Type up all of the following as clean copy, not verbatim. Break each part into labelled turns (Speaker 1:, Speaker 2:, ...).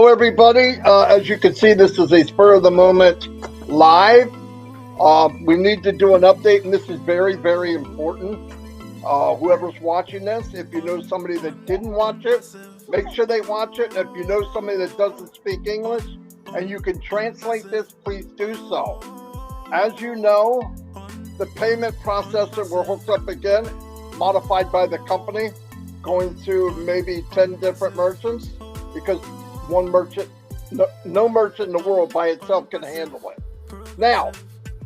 Speaker 1: everybody. As you can see, this is a spur of the moment live. We need to do an update, and this is very, very important. Whoever's watching this, if you know somebody that didn't watch it, make sure they watch it. If you know somebody that doesn't speak English and you can translate this, please do so. As you know, the payment processor, we're hooked up again, modified by the company, going to maybe 10 different merchants, because one merchant, no merchant in the world by itself can handle it. Now,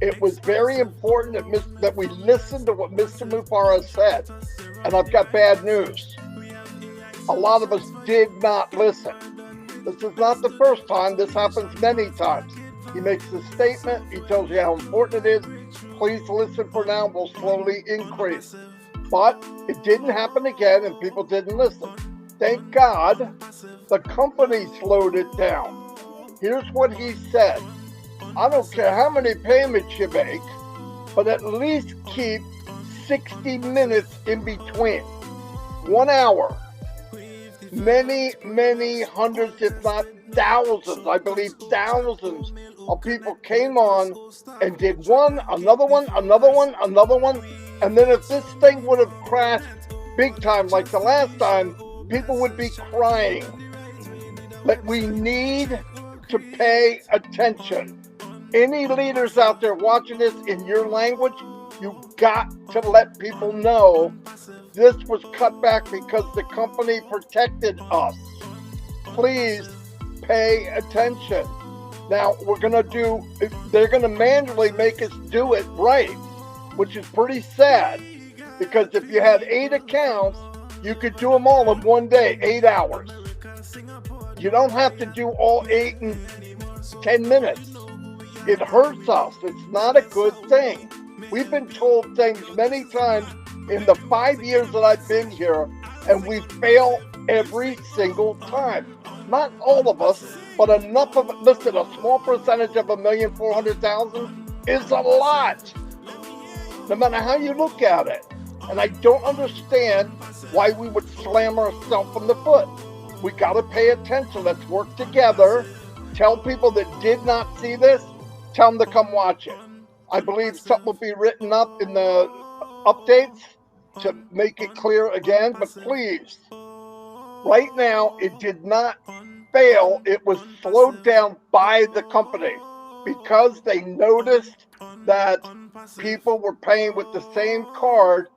Speaker 1: it was very important that we listened to what Mr. Mufara said, and I've got bad news. A lot of us did not listen. This is not the first time. This happens many times. He makes a statement. He tells you how important it is. Please listen for now. We'll slowly increase. But it didn't happen again, and people didn't listen. Thank God the company slowed it down. Here's what he said. I don't care how many payments you make, but at least keep 60 minutes in between. 1 hour. Many, many hundreds, if not thousands, I believe thousands of people came on and did one, another one, another one, another one. And then if this thing would have crashed big time like the last time, people would be crying. But we need to pay attention. Any leaders out there watching this in your language, you've got to let people know this was cut back because the company protected us. Please pay attention. Now, they're going to manually make us do it right, which is pretty sad, because if you had 8 accounts, you could do them all in one day, 8 hours. You don't have to do all 8 in 10 minutes. It hurts us. It's not a good thing. We've been told things many times in the 5 years that I've been here, and we fail every single time. Not all of us, but enough of it. Listen, a small percentage of 1,400,000 is a lot, no matter how you look at it. And I don't understand why we would slam ourselves in the foot. We got to pay attention. Let's work together. Tell people that did not see this, tell them to come watch it. I believe something will be written up in the updates to make it clear again, but please, right now, it did not fail. It was slowed down by the company because they noticed that people were paying with the same card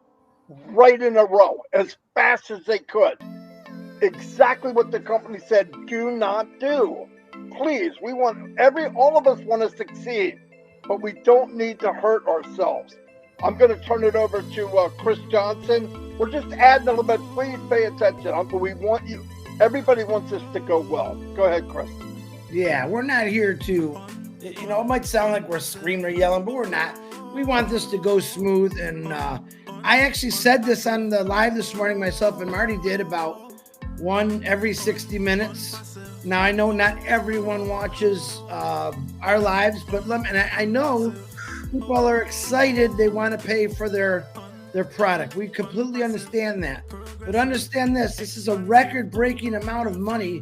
Speaker 1: right in a row as fast as they could. Exactly what the company said, do not do. Please, we want all of us want to succeed, but we don't need to hurt ourselves. I'm going to turn it over to Chris Johnson. We're just adding a little bit. Please pay attention. We want you. Everybody wants this to go well. Go ahead, Chris.
Speaker 2: Yeah, we're not here to, it might sound like we're screaming or yelling, but we're not. We want this to go smooth. And I actually said this on the live this morning, myself and Marty did, about one every 60 minutes. Now, I know not everyone watches our lives, but I know people are excited. They want to pay for their product. We completely understand that. But understand this is a record-breaking amount of money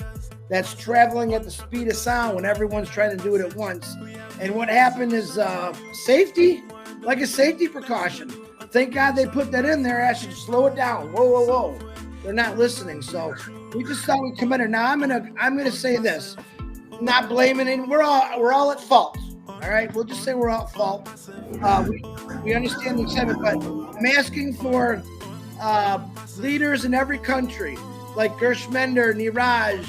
Speaker 2: that's traveling at the speed of sound when everyone's trying to do it at once. And what happened is safety, like a safety precaution. Thank God they put that in there. I should slow it down. Whoa. They're not listening. So we just thought we'd come in. Now I'm gonna say this, not blaming it. We're all at fault. All right, we'll just say we're all at fault. We understand the excitement, but I'm asking for leaders in every country, like Gershmender, Niraj,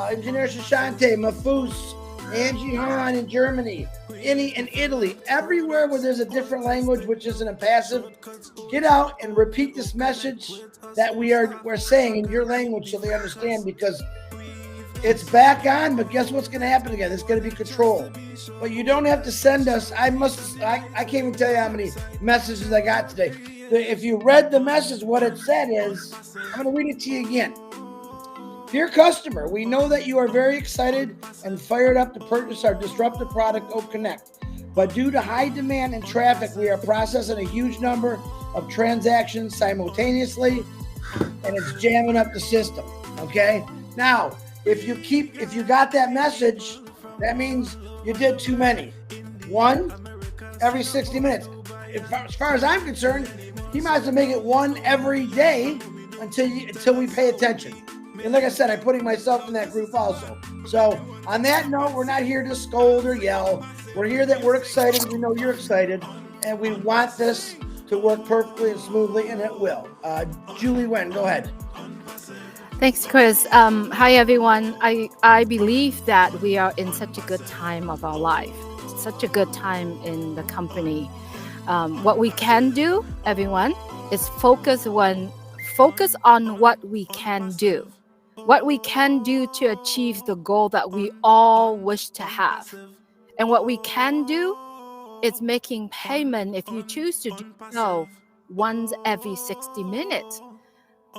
Speaker 2: Engineer Shashante, Mafus, Angie Hahn in Germany, in Italy, everywhere where there's a different language, which isn't a passive, get out and repeat this message that we're saying in your language so they understand, because it's back on, but guess what's going to happen again? It's going to be controlled. But you don't have to send us. I can't even tell you how many messages I got today. If you read the message, what it said is, I'm going to read it to you again. Dear customer, we know that you are very excited and fired up to purchase our disruptive product, Oak Connect. But due to high demand and traffic, we are processing a huge number of transactions simultaneously, and it's jamming up the system. Okay? Now, If you got that message, that means you did too many. One every 60 minutes. As far as I'm concerned, you might as well make it one every day until we pay attention. And like I said, I'm putting myself in that group also. So on that note, we're not here to scold or yell. We're here that we're excited. We know you're excited, and we want this to work perfectly and smoothly, and it will. Julie Wen, go ahead.
Speaker 3: Thanks, Chris. Hi, everyone. I believe that we are in such a good time of our life, such a good time in the company. What we can do, everyone, is focus on what we can do. What we can do to achieve the goal that we all wish to have. And what we can do is making payment if you choose to do so once every 60 minutes.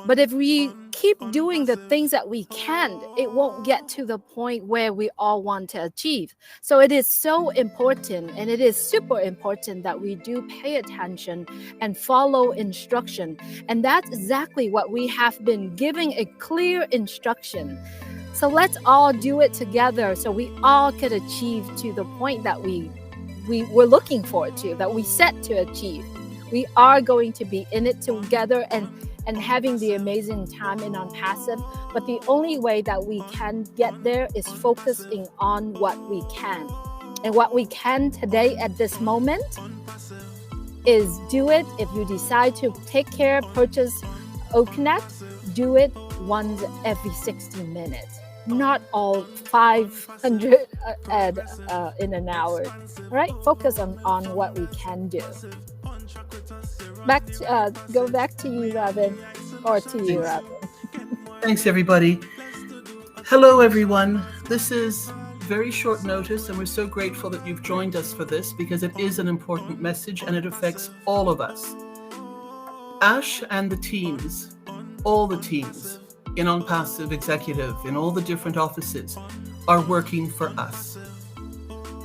Speaker 3: But if we keep doing the things that we can, it won't get to the point where we all want to achieve. So it is so important, and it is super important that we do pay attention and follow instruction. And that's exactly what we have been giving a clear instruction. So let's all do it together so we all could achieve to the point that we were looking forward to, that we set to achieve. We are going to be in it together and having the amazing time in ONPASSIVE. But the only way that we can get there is focusing on what we can. And what we can today at this moment is do it. If you decide to take care, purchase OConnect, do it once every 60 minutes. Not all 500 in an hour. All right? Focus on what we can do. Go back to you, Robin, or to you, Robin.
Speaker 4: Thanks, everybody. Hello, everyone. This is very short notice, and we're so grateful that you've joined us for this because it is an important message and it affects all of us. Ash and the teams, all the teams in ONPASSIVE Executive, in all the different offices, are working for us.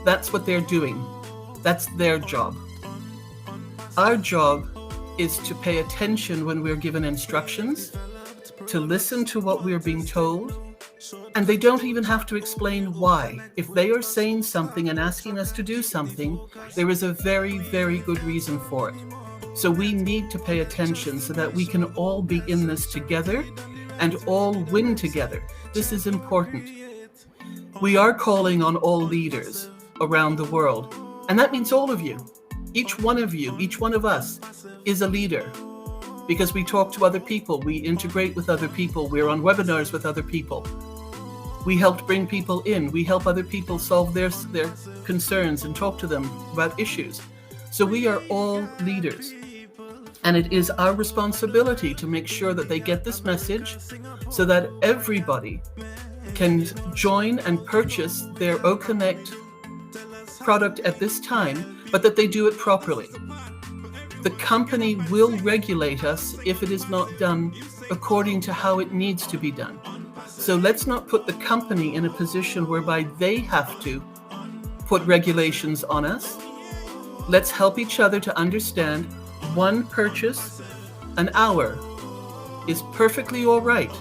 Speaker 4: That's what they're doing. That's their job. Our job is to pay attention when we're given instructions, to listen to what we're being told, and they don't even have to explain why. If they are saying something and asking us to do something, there is a very, very good reason for it. So we need to pay attention so that we can all be in this together and all win together. This is important. We are calling on all leaders around the world, and that means all of you. Each one of you, each one of us is a leader because we talk to other people, we integrate with other people, we're on webinars with other people. We helped bring people in, we help other people solve their concerns and talk to them about issues. So we are all leaders. And it is our responsibility to make sure that they get this message so that everybody can join and purchase their OConnect product at this time, but that they do it properly. The company will regulate us if it is not done according to how it needs to be done. So let's not put the company in a position whereby they have to put regulations on us. Let's help each other to understand one purchase an hour is perfectly all right.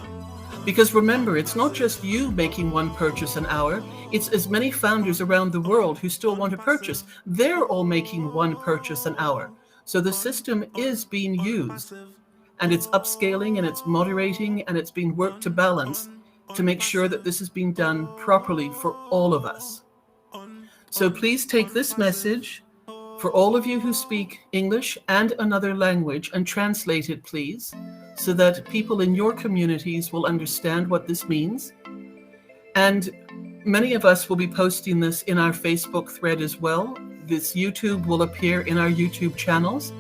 Speaker 4: Because remember, it's not just you making one purchase an hour, it's as many founders around the world who still want to purchase. They're all making one purchase an hour. So the system is being used, and it's upscaling and it's moderating and it's being worked to balance to make sure that this is being done properly for all of us. So please take this message for all of you who speak English and another language and translate it, please, so that people in your communities will understand what this means. And many of us will be posting this in our Facebook thread as well. This YouTube will appear in our YouTube channels.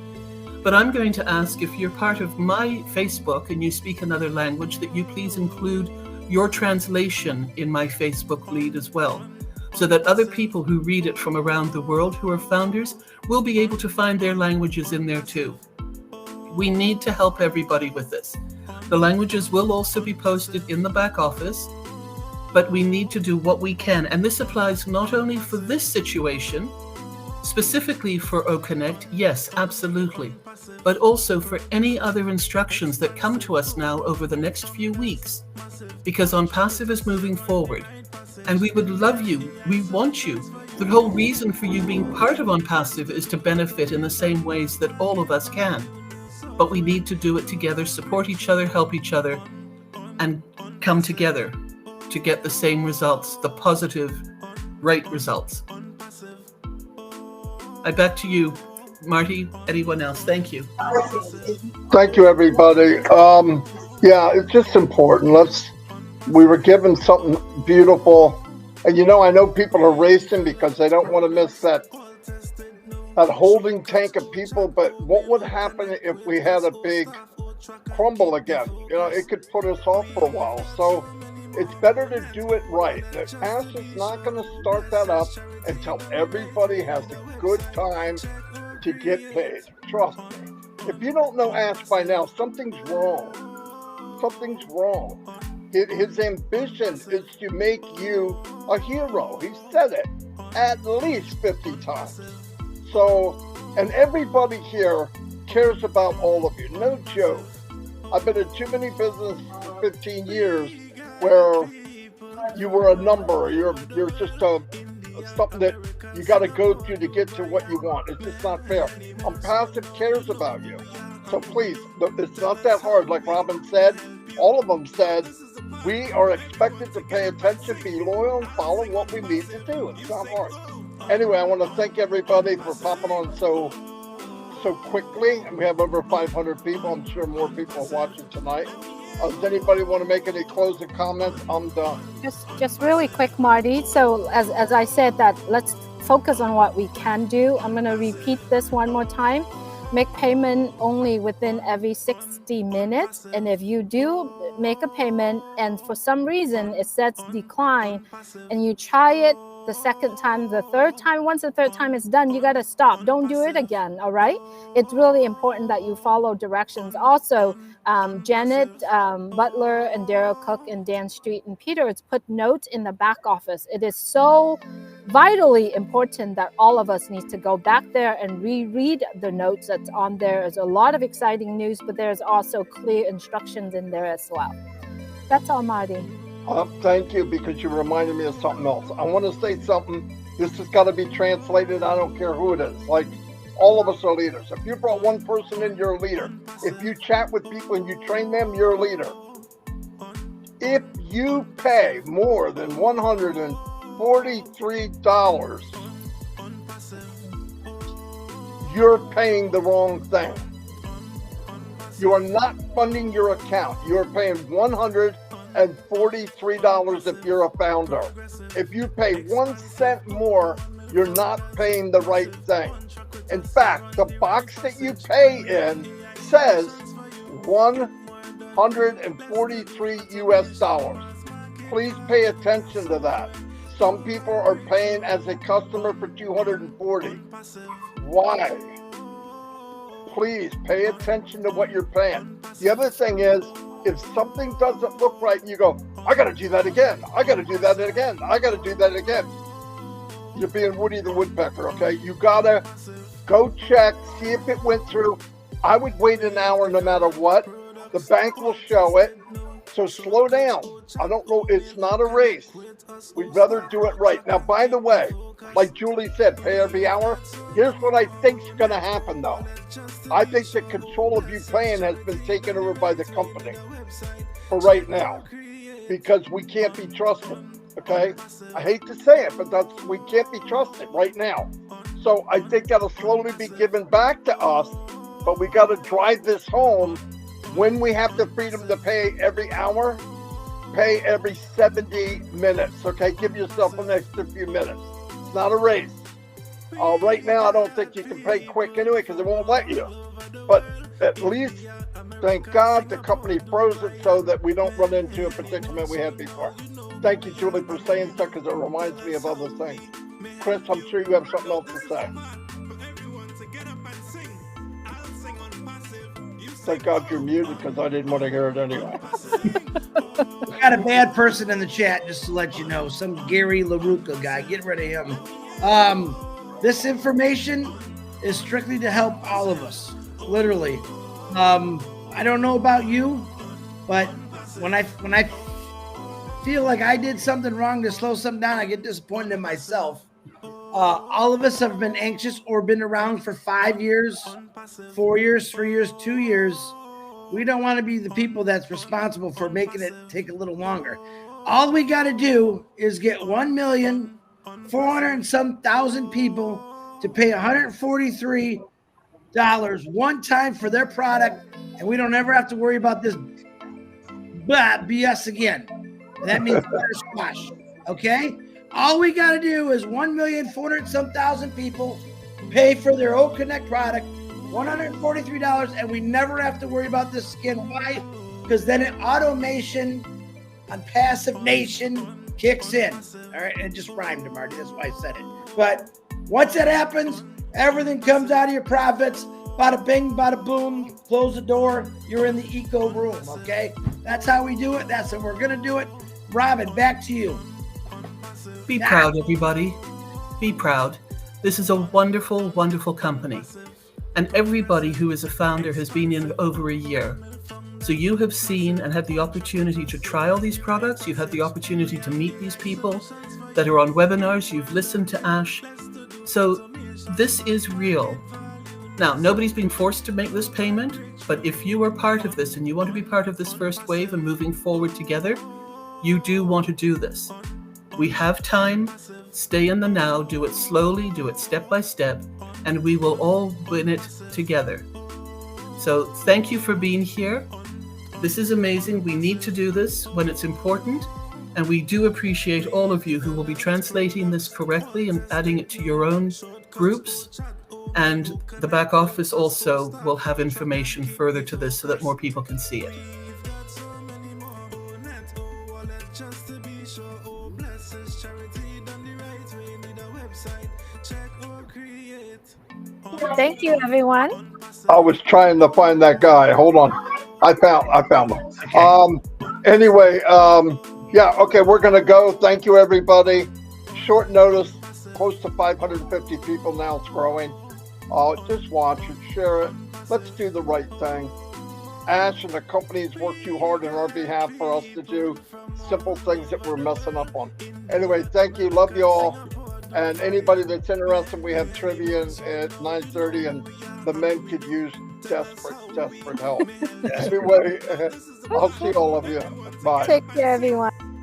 Speaker 4: But I'm going to ask, if you're part of my Facebook and you speak another language, that you please include your translation in my Facebook lead as well, so that other people who read it from around the world who are founders will be able to find their languages in there too. We need to help everybody with this. The languages will also be posted in the back office, but we need to do what we can. And this applies not only for this situation, Specifically for OConnect, yes, absolutely. But also for any other instructions that come to us now over the next few weeks, because ONPASSIVE is moving forward. And we would love you, we want you. The whole reason for you being part of ONPASSIVE is to benefit in the same ways that all of us can. But we need to do it together, support each other, help each other, and come together to get the same results, the positive, right results. Back to you, Marty. Anyone else? Thank you.
Speaker 1: Thank you, everybody. Yeah, it's just important. We were given something beautiful, and I know people are racing because they don't want to miss that holding tank of people. But what would happen if we had a big crumble again? It could put us off for a while. So it's better to do it right. The past is not going to start that up until everybody has a good time to get paid. Trust me. If you don't know Ash by now, something's wrong. Something's wrong. His ambition is to make you a hero. He said it at least 50 times. So, and everybody here cares about all of you. No joke. I've been in too many businesses for 15 years where you were a number. You're just something that you got to go through to get to what you want. It's just not fair. ONPASSIVE cares about you. So please, it's not that hard. Like Robin said, all of them said, we are expected to pay attention, be loyal, and follow what we need to do. It's not hard. Anyway, I want to thank everybody for popping on so quickly. We have over 500 people. I'm sure more people are watching tonight. Does anybody want to make any closing comments? I'm done.
Speaker 3: Just really quick, Marty. So as I said, that let's focus on what we can do. I'm going to repeat this one more time. Make payment only within every 60 minutes. And if you do make a payment and for some reason it says decline and you try it the second time, the third time, once the third time is done, you got to stop. Don't do it again. All right. It's really important that you follow directions. Also, Janet Butler and Daryl Cook and Dan Street and Peter, it's put notes in the back office. It is so vitally important that all of us need to go back there and reread the notes that's on there. There's a lot of exciting news, but there's also clear instructions in there as well. That's all, Marty.
Speaker 1: Thank you, because you reminded me of something else. I want to say something. This has got to be translated. I don't care who it is. Like, all of us are leaders. If you brought one person in, you're a leader. If you chat with people and you train them, you're a leader. If you pay more than $143, you're paying the wrong thing. You are not funding your account. You're paying $143 if you're a founder. If you pay 1 cent more, you're not paying the right thing. In fact, the box that you pay in says $143 US. Please pay attention to that. Some people are paying as a customer for $240. Why? Please pay attention to what you're paying. The other thing is, if something doesn't look right, you go, I got to do that again. I got to do that again. I got to do that again. You're being Woody the Woodpecker, okay? You got to go check, see if it went through. I would wait an hour no matter what. The bank will show it. So slow down. I don't know. It's not a race. We'd rather do it right. Now, by the way, like Julie said, pay every hour. Here's what I think's going to happen, though. I think the control of you paying has been taken over by the company for right now, because we can't be trusted. Okay, I hate to say it, but we can't be trusted right now. So I think that'll slowly be given back to us, but we got to drive this home. When we have the freedom to pay every hour, pay every 70 minutes. Okay, give yourself an extra few minutes. It's not a race. Right now, I don't think you can pay quick anyway because it won't let you. But at least, thank God, the company froze it so that we don't run into a predicament we had before. Thank you, Julie, for saying stuff, because it reminds me of other things. Chris, I'm sure you have something else to say. Thank God you're muted, because I didn't want to hear it anyway.
Speaker 2: We got a bad person in the chat, just to let you know. Some Gary LaRuca guy. Get rid of him. This information is strictly to help all of us, literally. I don't know about you, but when I feel like I did something wrong to slow something down, I get disappointed in myself. All of us have been anxious or been around for 5 years, 4 years, 3 years, 2 years. We don't want to be the people that's responsible for making it take a little longer. All we got to do is get 1,400,000 and some thousand people to pay $143 one time for their product, and we don't ever have to worry about this BS again. That means better squash. Okay? All we got to do is 1,400,000 and some thousand people pay for their O Connect product, $143, and we never have to worry about this again. Why? Because then an automation on Passive Nation kicks in. All right, and it just rhymed to Marty. That's why I said it. But once that happens, everything comes out of your profits. Bada bing, bada boom. Close the door. You're in the eco room. Okay, that's how we do it. That's how we're gonna do it. Robin, back to you.
Speaker 4: Be proud, everybody. Be proud. This is a wonderful, wonderful company. And everybody who is a founder has been in over a year. So you have seen and had the opportunity to try all these products. You've had the opportunity to meet these people that are on webinars. You've listened to Ash. So this is real. Now, nobody's been forced to make this payment, but if you are part of this and you want to be part of this first wave and moving forward together, you do want to do this. We have time. Stay in the now. Do it slowly. Do it step by step. And we will all win it together. So thank you for being here. This is amazing. We need to do this when it's important. And we do appreciate all of you who will be translating this correctly and adding it to your own groups. And the back office also will have information further to this so that more people can see it.
Speaker 3: Thank you, everyone.
Speaker 1: I was trying to find that guy. Hold on. I found him.
Speaker 2: Okay.
Speaker 1: Anyway, yeah, okay, we're gonna go. Thank you, everybody. Short notice, close to 550 people now. It's growing. Just watch it, share it. Let's do the right thing. Ash and the companies work too hard on our behalf for us to do simple things that we're messing up on. Anyway, thank you. Love you all. And anybody that's interested, we have trivia at 9:30, and the men could use desperate help. Anyway, I'll see all of you. Bye.
Speaker 3: Take care, everyone.